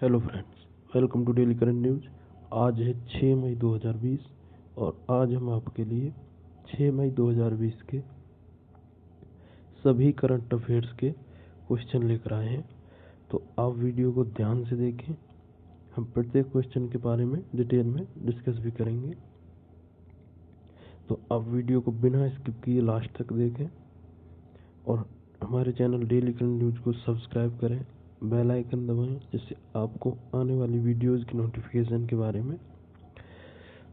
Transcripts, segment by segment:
Hello friends, welcome to daily current news. आज है 6 मई 2020 और आज हम आपके लिए 6 मई 2020 के सभी करंट अफेयर्स के क्वेश्चन लेकर आए हैं। तो आप वीडियो को ध्यान से देखें। हम प्रत्येक क्वेश्चन के बारे में डिटेल में डिस्कस भी करेंगे, तो आप वीडियो को बिना स्किप किए लास्ट तक देखें और हमारे चैनल डेली करंट न्यूज को सब्सक्राइब करें, बेल आइकन दबाएं, जिससे आपको आने वाली वीडियोस की नोटिफिकेशन के बारे में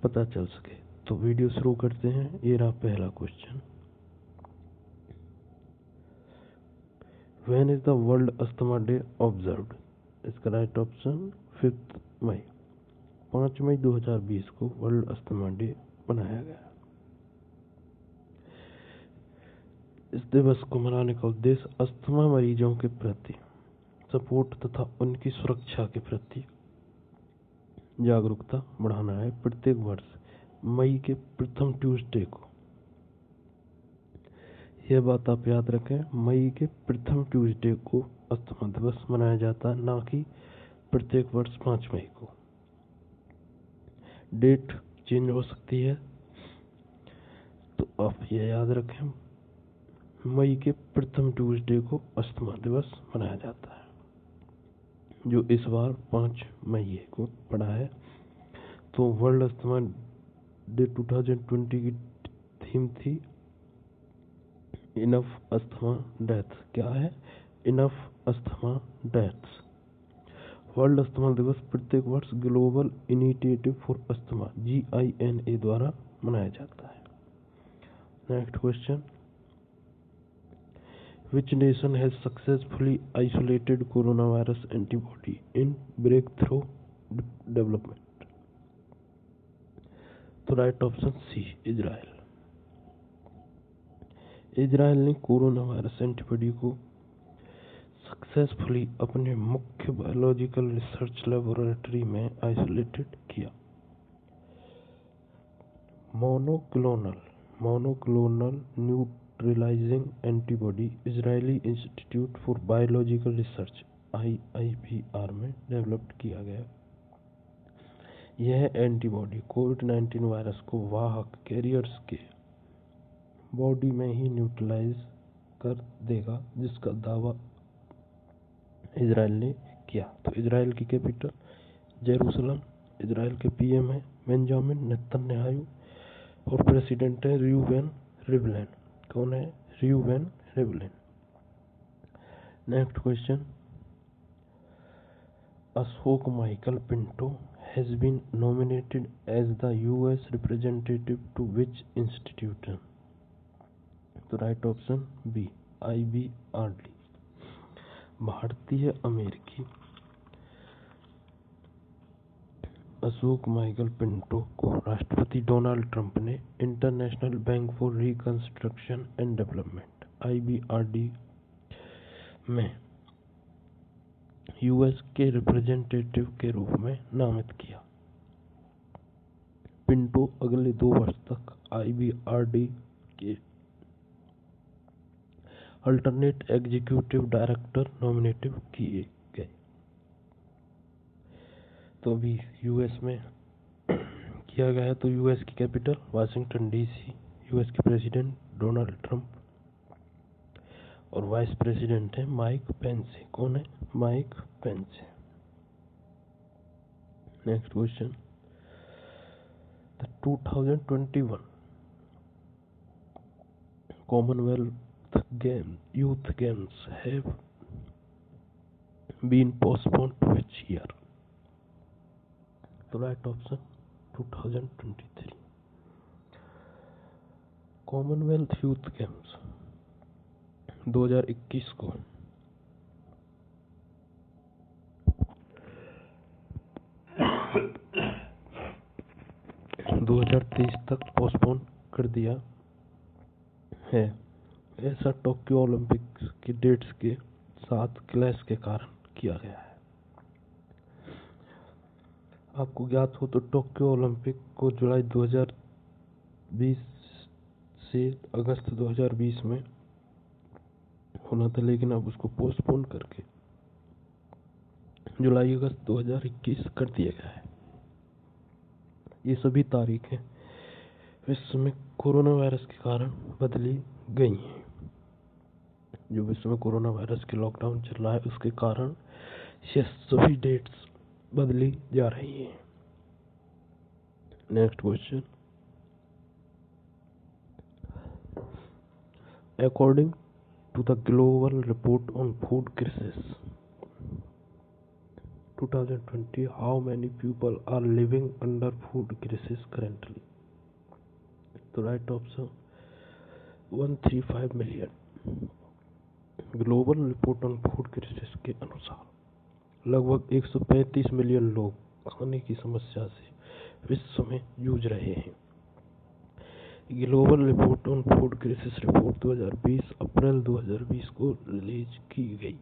पता चल सके। तो वीडियो शुरू करते हैं। ये रहा पहला question. When is the world asthma day observed? इसका राइट ऑप्शन 5 मई। 5 मई 2020 को वर्ल्ड अस्थमा डे मनाया गया। इस दिवस को मनाने का उद्देश्य अस्थमा मरीजों के प्रति सपोर्ट तथा उनकी सुरक्षा के प्रति जागरूकता बढ़ाना है। प्रत्येक वर्ष मई के प्रथम ट्यूसडे को, यह बात आप याद रखें, मई के प्रथम ट्यूसडे को अस्थमा दिवस मनाया जाता है, ना कि प्रत्येक वर्ष 5 मई को। डेट चेंज हो सकती है, तो आप यह याद रखें, मई के प्रथम ट्यूसडे को अस्थमा दिवस मनाया जाता है, जो इस बार 5 मई को पड़ा है। तो वर्ल्ड अस्थमा डे 2020 की थीम थी इनफ अस्थमा डेथ। क्या है? Enough asthma deaths. World asthma दिवस प्रत्येक वर्ष global initiative for asthma GINA द्वारा मनाया जाता है। Next question. Which nation has successfully isolated coronavirus antibody in breakthrough development? तो right option C, Israel. Israel ने कोरोना वायरस एंटीबॉडी को सक्सेसफुली अपने मुख्य बायोलॉजिकल रिसर्च लेबोरेटरी में आइसोलेटेड किया। Monoclonal neutralising antibody Israeli institute for biological research IIBR में developed किया गया। यह एंटीबॉडी कोविड-19 वायरस को वाहक कैरियर्स के बॉडी में ही न्यूट्रलाइज कर देगा, जिसका दावा इजराइल ने किया। तो इजराइल की कैपिटल जेरूसलम, इजराइल के PM है बेंजामिन नेतन्याहू और प्रेसिडेंट है रियूवेन रिवलिन। कौन है? Reuven Rivlin. Next question. Ashok Michael Pinto has been nominated as the US representative to which institution? तो राइट ऑप्शन बी, IBRD। भारतीय अमेरिकी अशोक माइकल पिंटो को राष्ट्रपति डोनाल्ड ट्रंप ने international bank for reconstruction and development IBRD में US के रिप्रेजेंटेटिव के रूप में नामित किया। पिंटो अगले 2 वर्ष तक IBRD के अल्टरनेट एग्जीक्यूटिव डायरेक्टर नॉमिनेटिव किए गए। तो अभी US में किया गया है। तो US की कैपिटल वाशिंगटन DC, US के प्रेसिडेंट डोनाल्ड ट्रंप और वाइस प्रेसिडेंट है माइक पेंस। कौन है? Mike Pence. Next question. The 2021 Commonwealth youth games have been postponed to which year? तो right option 2023। Commonwealth youth games 2021 को 2023 तक postpone कर दिया है। ऐसा टोक्यो ओलंपिक्स की डेट्स के साथ क्लैश के कारण किया गया है। आपको ज्ञात हो तो टोक्यो ओलंपिक को जुलाई 2020 से अगस्त 2020 में होना था, लेकिन अब उसको पोस्टपोन करके जुलाई अगस्त 2021 कर दिया गया है। ये सभी तारीखें विश्व में कोरोना वायरस के कारण बदली गई हैं। जो विश्व में कोरोना वायरस के लॉकडाउन चल रहा है उसके कारण ये सभी डेट्स बदली जा रही हैं। Next question, according to the Global Report on Food Crisis 2020, how many people are living under food crisis currently? The right option 135 million। Global report on food crisis के अनुसार लगभग 135 मिलियन लोग खाने की समस्या से विश्व में जूझ रहे हैं। Global report on food crisis report 2020 अप्रैल 2020 को रिलीज की गई।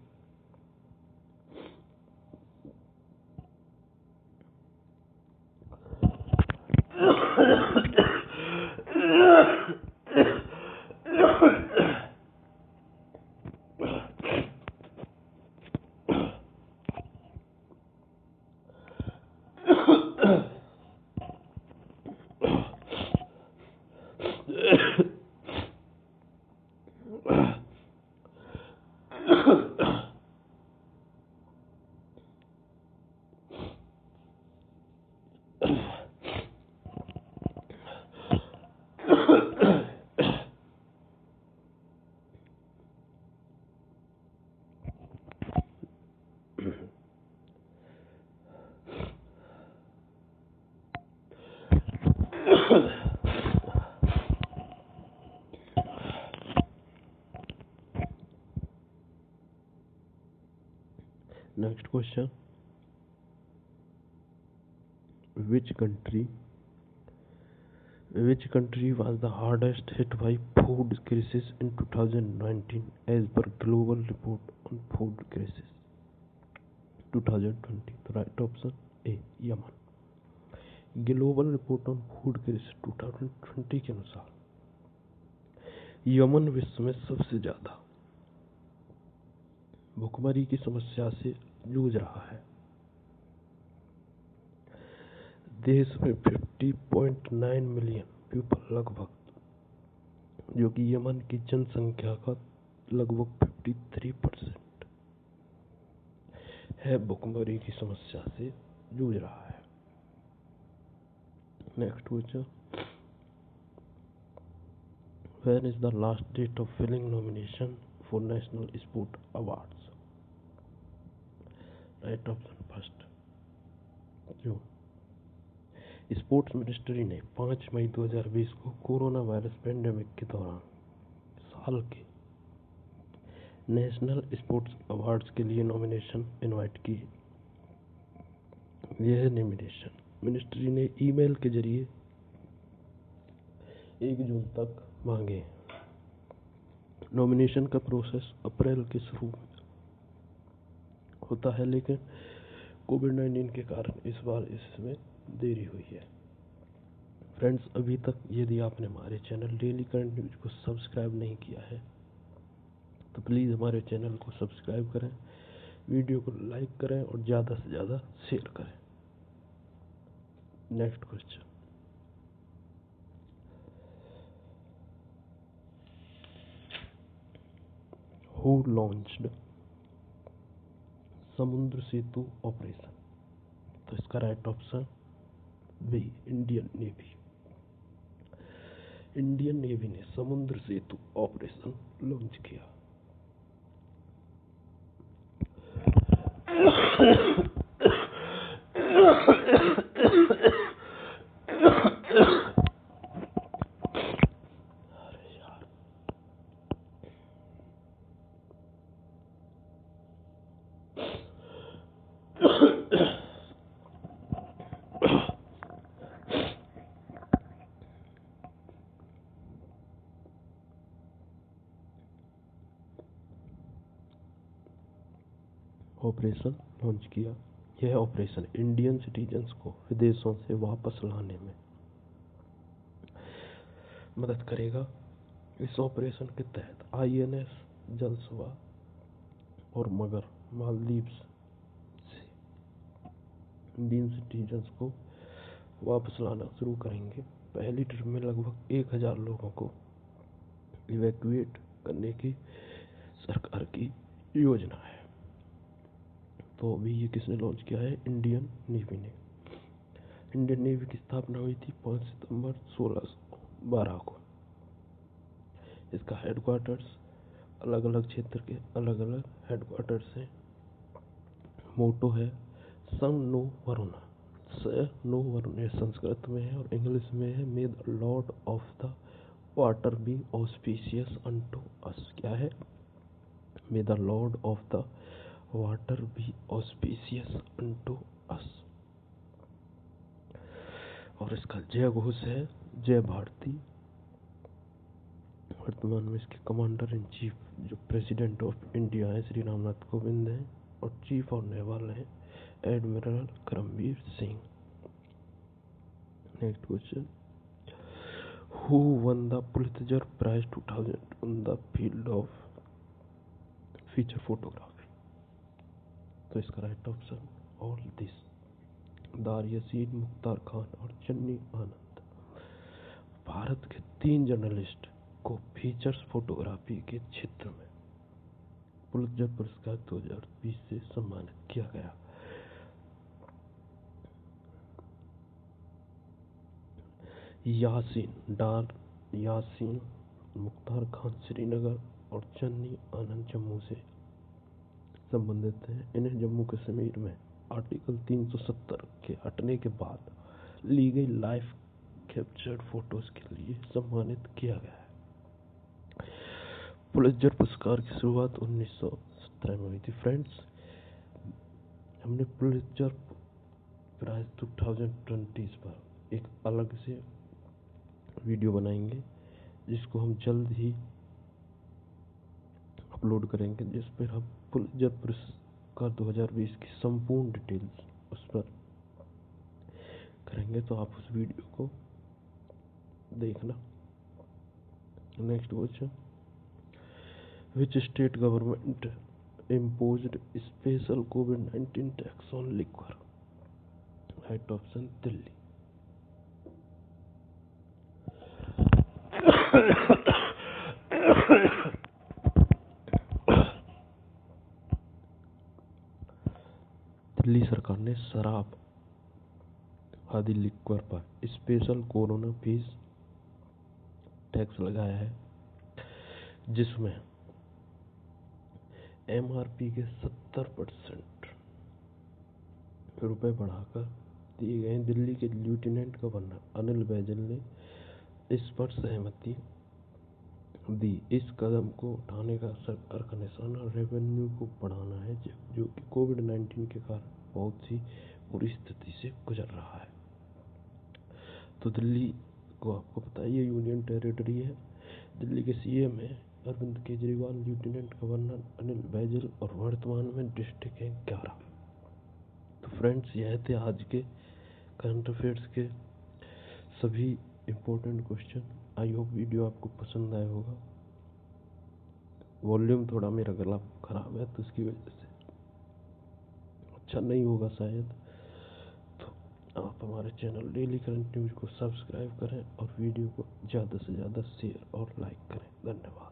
Next question, which country was the hardest hit by food crisis in 2019 as per global report on food crisis 2020? The right option A, Yemen. Global report on food crisis 2020 के अनुसार Yemen विश्व में सबसे ज्यादा भूखमरी की समस्या से जूझ रहा है। देश में 50.9 मिलियन पीपल लगभग, जो कि यमन की जनसंख्या का लगभग 53% है, भूखमरी की समस्या से जूझ रहा है। Next question, when is the last date of filling nomination for national sport awards? Right option first June. Sports ministry ने 5 मई 2020 को कोरोना वायरस पेंडेमिक के दौरान साल के नेशनल स्पोर्ट्स अवार्ड्स के लिए नॉमिनेशन इनवाइट की। यह नॉमिनेशन मिनिस्ट्री ने ईमेल के जरिए 1 जून तक मांगे। नॉमिनेशन का प्रोसेस अप्रैल के शुरू में होता है, लेकिन कोविड-19 के कारण इस बार इसमें देरी हुई है। फ्रेंड्स, अभी तक यदि आपने हमारे चैनल डेली करंट न्यूज को सब्सक्राइब नहीं किया है तो प्लीज़ हमारे चैनल को सब्सक्राइब करें, वीडियो को लाइक करें और ज़्यादा से ज़्यादा शेयर करें। नेक्स्ट क्वेश्चन, हु लॉन्च्ड समुद्र सेतु ऑपरेशन? तो इसका right option B, Indian navy. Indian navy ने समुद्र सेतु ऑपरेशन लॉन्च किया। ऑपरेशन लॉन्च किया। यह ऑपरेशन इंडियन सिटीजन्स को विदेशों से वापस लाने में मदद करेगा। इस ऑपरेशन के तहत INS जलसवा और मगर मालदीव्स से इंडियन सिटीजन्स को वापस लाना शुरू करेंगे। पहली ट्रिप में लगभग 1000 लोगों को इवैक्यूएट करने की सरकार की योजना है। तो अभी ये किसने लॉन्च किया है? इंडियन नेवी ने। इंडियन नेवी की स्थापना हुई थी 5 सितंबर 1612 को। इसका हेडक्वार्टर्स अलग अलग क्षेत्र के अलग अलग हेडक्वार्टर्स हैं। मोटो है सन नो वरुणा। स नो वरुण ये संस्कृत में है और इंग्लिश में है मे the Lord of the water B auspicious unto अस। क्या है? मे the Lord of the water B auspicious unto अस। और इसका जय घोष है जय भारती। वर्तमान में इसके कमांडर इन चीफ जो प्रेसिडेंट ऑफ इंडिया है श्री रामनाथ कोविंद हैं और चीफ ऑफ नेवल हैं admiral Karambir Singh. Next question, who won the Pulitzer prize 2000 on the field of feature photography? तो इसका राइट ऑप्शन ऑल दिस। दार यासीन, मुख्तार खान और चन्नी आनंद। भारत के 3 जर्नलिस्ट को फीचर्स फोटोग्राफी के क्षेत्र में पुलित्जर पुरस्कार 2020 से सम्मानित किया गया। यासीन मुख्तार खान श्रीनगर और चन्नी आनंद जम्मू से संबंधित हैं। इन्हें जम्मू कश्मीर में आर्टिकल 370 के हटने के बाद ली गई लाइव कैप्चर्ड फोटोज के लिए सम्मानित किया गया है। पुलित्जर पुरस्कार की शुरुआत 1917 में हुई थी। फ्रेंड्स, हमने पुलित्जर प्राइज 2020 पर एक अलग से वीडियो बनाएंगे जिसको हम जल्द ही अपलोड करेंगे, जिस पर हम पुलित्जर पुरस्कार 2020 की संपूर्ण डिटेल्स उस पर करेंगे, तो आप उस वीडियो को देखना। Next question, which state government imposed special COVID-19 tax on liquor? Right option Delhi. Delhi सरकार ने शराब आदि लिक्वर पर स्पेशल कोरोना फीस टैक्स लगाया है, जिसमें MRP के 70% रुपए बढ़ाकर दिए गए। दिल्ली के लेफ्टिनेंट गवर्नर अनिल बैजल ने इस पर सहमति दी। इस कदम को उठाने का सरकार का निशाना रेवेन्यू को बढ़ाना है, जो कि कोविड-19 के कारण बहुत ही बुरी स्थिति से गुजर रहा है। तो दिल्ली को आपको पता है ये यूनियन टेरिटरी है। दिल्ली के CM है अरविंद केजरीवाल, लेफ्टिनेंट गवर्नर अनिल बैजल और वर्तमान में डिस्ट्रिक्ट हैं 11। तो फ्रेंड्स, यह थे आज के करंट अफेयर्स के सभी important question. I hope video आपको पसंद आया होगा। वॉल्यूम थोड़ा मेरा गला खराब है तो उसकी वजह से अच्छा नहीं होगा शायद। तो आप हमारे चैनल डेली करंट न्यूज़ को सब्सक्राइब करें और वीडियो को ज़्यादा से ज़्यादा शेयर और लाइक करें। धन्यवाद।